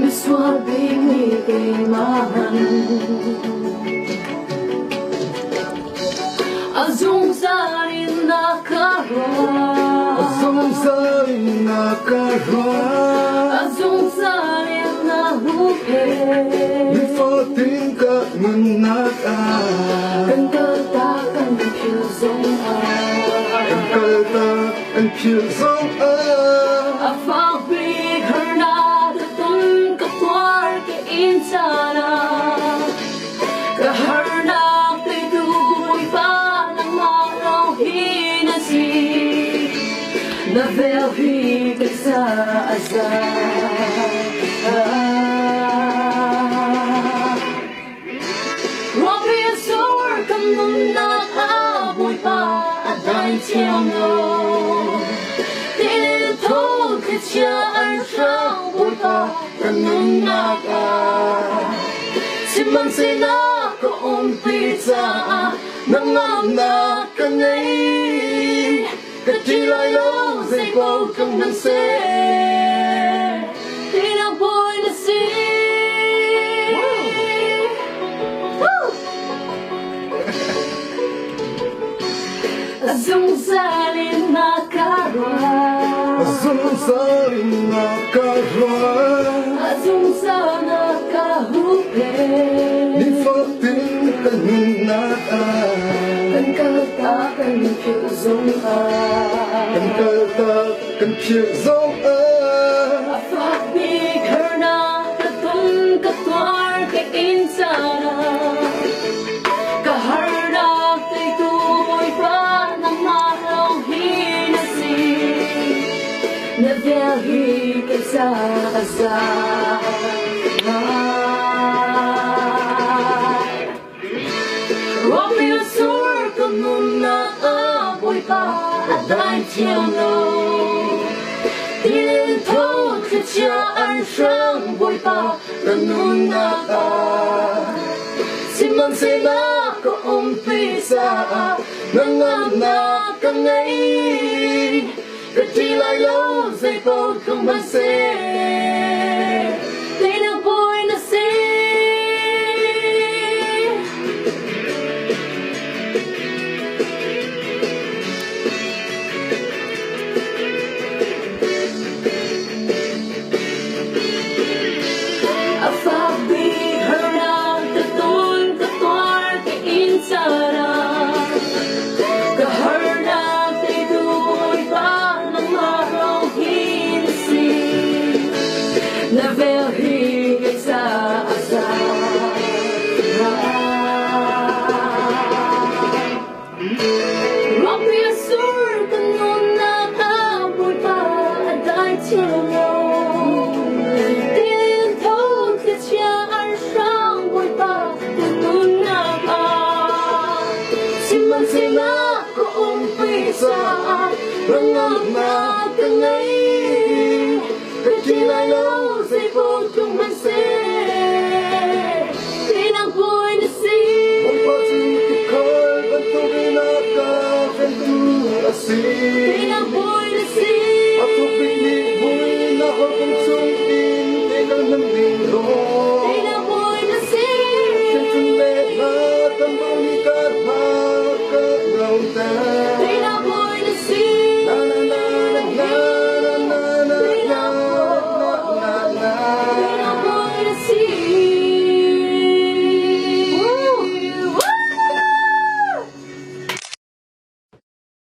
Miswabing ikimahan Azong sarin nakarwa Azong sarin nakarwa Azong sarin nahupe Lifating ka ngunaka Kan kalta kan piu zong Kan kalta kan piu zong Afak big herna Datun kapwar ke insana Kaharnak kay dugoy pa ng maraw hinasi Na velhi kay sa azar Wapi asur kamun nakaboy pa at dahil siyang no Tinitog kay siya ang siyang boy pa kanong naka Siman sila ko umpisa Nangangna ka ngay Kachilay lo sa ikaw kang nansi Tinaboy na si Azong salin na karwa Azong sarin nakarwa Azong sana kahupe Lifating ka ngunaka Kan kalta kan piu zong Kan kalta kan piu zong Afak big herna Katun katwar kay insana Kaharnak kay tumoy pa ng maraw hinasi Na velhi kay sa azar Wapi asur kamun naaboy pa at dahil siyang no Tinitog kay siya ang siyang boy pa kanong naka Siman sila ko umpisa Nangangna ka ngay Kachilay lo sa ikaw kang mansi Tinaboy na si Afak big herna Katun katwar kay insana Kaharnak kay dugoy pa ng maraw hinasi Na velhi kay sa azar Wapi asur kanun nakaboy pa at dahil siyang no Tinitog kay siya ang siyang boy pa kanun naka Siman sila ko umpisa Nangangna ka ngay Kachilay lo sa ikaw kang mansi Tinangboy na si Pagpasikikal Bantugin ka Kentu asing Tinangboy